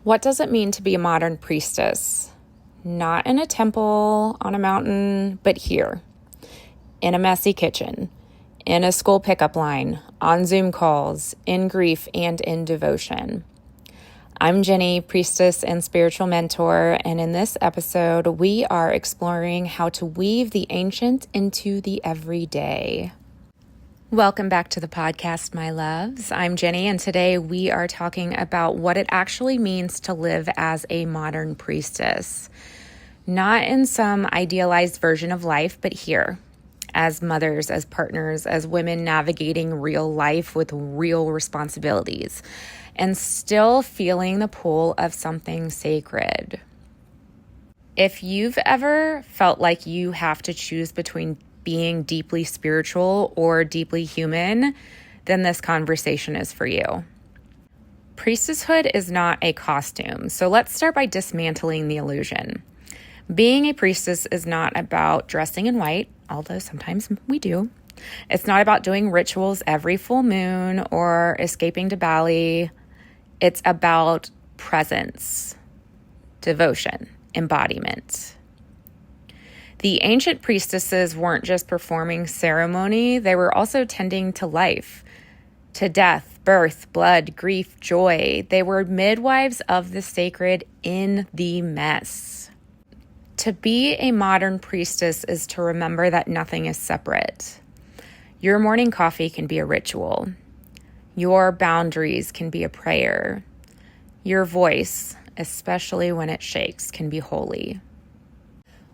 What does it mean to be a modern priestess? Not in a temple, on a mountain, but here, in a messy kitchen, in a school pickup line, on Zoom calls, in grief and in devotion. I'm Ginny, priestess and spiritual mentor, and in this episode, we are exploring how to weave the ancient into the everyday. Welcome back to the podcast, my loves. I'm Ginny, and today we are talking about what it actually means to live as a modern priestess. Not in some idealized version of life, but here, as mothers, as partners, as women navigating real life with real responsibilities, and still feeling the pull of something sacred. If you've ever felt like you have to choose between being deeply spiritual or deeply human, then this conversation is for you. Priestesshood is not a costume, so let's start by dismantling the illusion. Being a priestess is not about dressing in white, although sometimes we do. It's not about doing rituals every full moon or escaping to Bali. It's about presence, devotion, embodiment. The ancient priestesses weren't just performing ceremony, they were also tending to life, to death, birth, blood, grief, joy. They were midwives of the sacred in the mess. To be a modern priestess is to remember that nothing is separate. Your morning coffee can be a ritual. Your boundaries can be a prayer. Your voice, especially when it shakes, can be holy.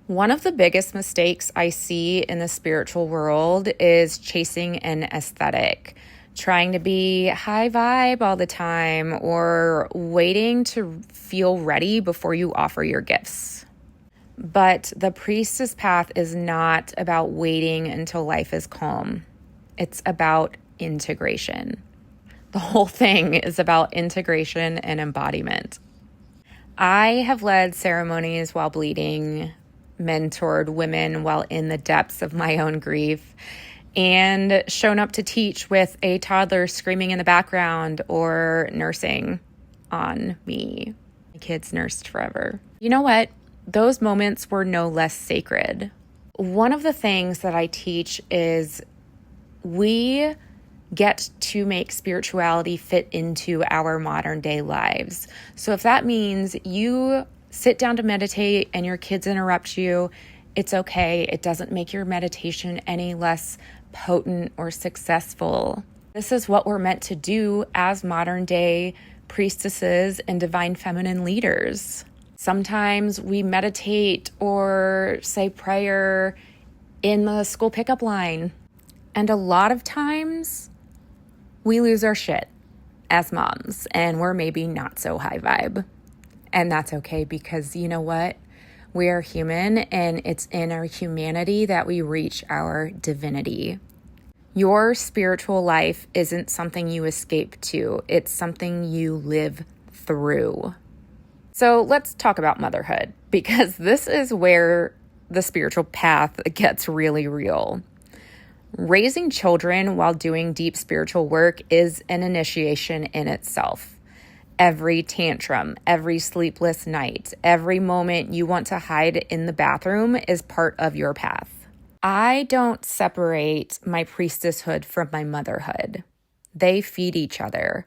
One of the biggest mistakes I see in the spiritual world is chasing an aesthetic, trying to be high vibe all the time, or waiting to feel ready before you offer your gifts. But the priestess path is not about waiting until life is calm. It's about integration. The whole thing is about integration and embodiment. I have led ceremonies while bleeding, mentored women while in the depths of my own grief, and shown up to teach with a toddler screaming in the background or nursing on me. My kids nursed forever. You know what? Those moments were no less sacred. One of the things that I teach is we get to make spirituality fit into our modern day lives. So if that means you sit down to meditate and your kids interrupt you, it's okay. It doesn't make your meditation any less potent or successful. This is what we're meant to do as modern day priestesses and divine feminine leaders. Sometimes we meditate or say prayer in the school pickup line. And a lot of times we lose our shit as moms and we're maybe not so high vibe. And that's okay, because you know what? We are human, and it's in our humanity that we reach our divinity. Your spiritual life isn't something you escape to. It's something you live through. So let's talk about motherhood, because this is where the spiritual path gets really real. Raising children while doing deep spiritual work is an initiation in itself. Every tantrum, every sleepless night, every moment you want to hide in the bathroom is part of your path. I don't separate my priestesshood from my motherhood. They feed each other.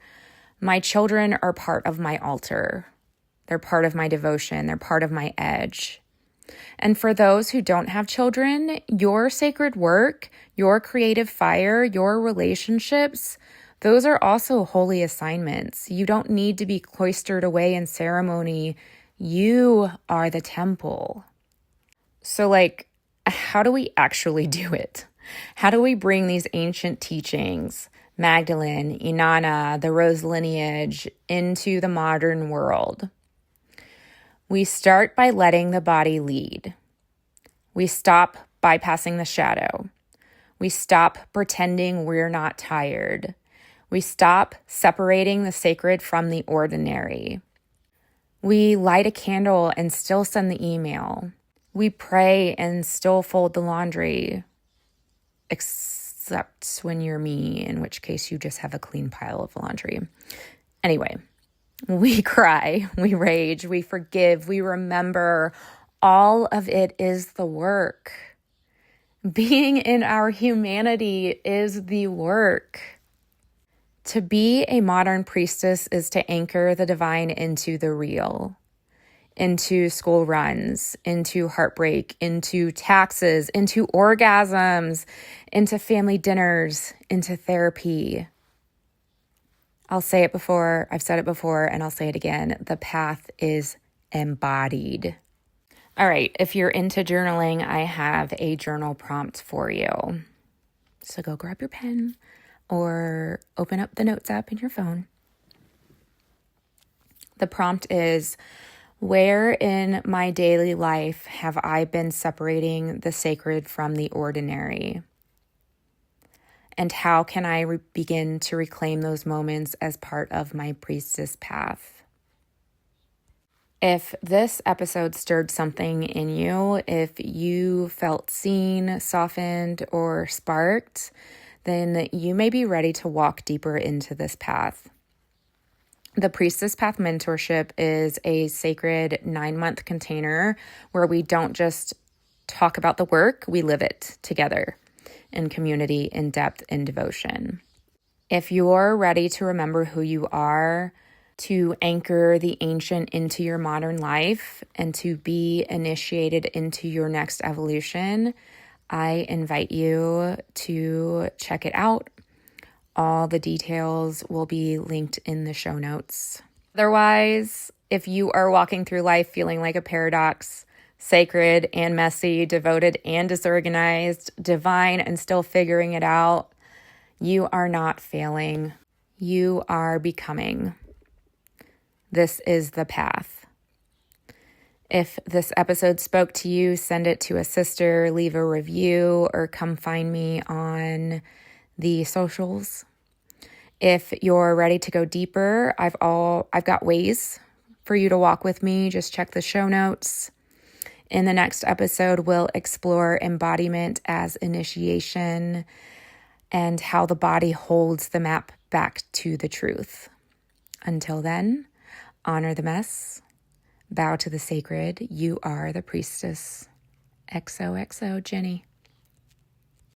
My children are part of my altar. They're part of my devotion. They're part of my edge. And for those who don't have children, your sacred work, your creative fire, your relationships, those are also holy assignments. You don't need to be cloistered away in ceremony. You are the temple. So, how do we actually do it? How do we bring these ancient teachings, Magdalene, Inanna, the Rose lineage, into the modern world? We start by letting the body lead. We stop bypassing the shadow. We stop pretending we're not tired. We stop separating the sacred from the ordinary. We light a candle and still send the email. We pray and still fold the laundry, except when you're me, in which case you just have a clean pile of laundry. Anyway, We cry, we rage, we forgive, we remember. All of it is the work. Being in our humanity is the work. To be a modern priestess is to anchor the divine into the real, into school runs, into heartbreak, into taxes, into orgasms, into family dinners, into therapy. I'll say it before, I've said it before, and I'll say it again. The path is embodied. All right, if you're into journaling, I have a journal prompt for you. So go grab your pen or open up the notes app in your phone. The prompt is, where in my daily life have I been separating the sacred from the ordinary? And how can I begin to reclaim those moments as part of my priestess path? If this episode stirred something in you, if you felt seen, softened, or sparked, then you may be ready to walk deeper into this path. The Priestess Path Mentorship is a sacred 9-month container where we don't just talk about the work, we live it together in community, in depth, in devotion. If you're ready to remember who you are, to anchor the ancient into your modern life, and to be initiated into your next evolution, I invite you to check it out. All the details will be linked in the show notes. Otherwise, if you are walking through life feeling like a paradox, sacred and messy, devoted and disorganized, divine and still figuring it out, you are not failing. You are becoming. This is the path. If this episode spoke to you, send it to a sister, leave a review, or come find me on the socials. If you're ready to go deeper, I've got ways for you to walk with me. Just check the show notes. In the next episode, we'll explore embodiment as initiation and how the body holds the map back to the truth. Until then, honor the mess, bow to the sacred. You are the priestess. XOXO, Ginny.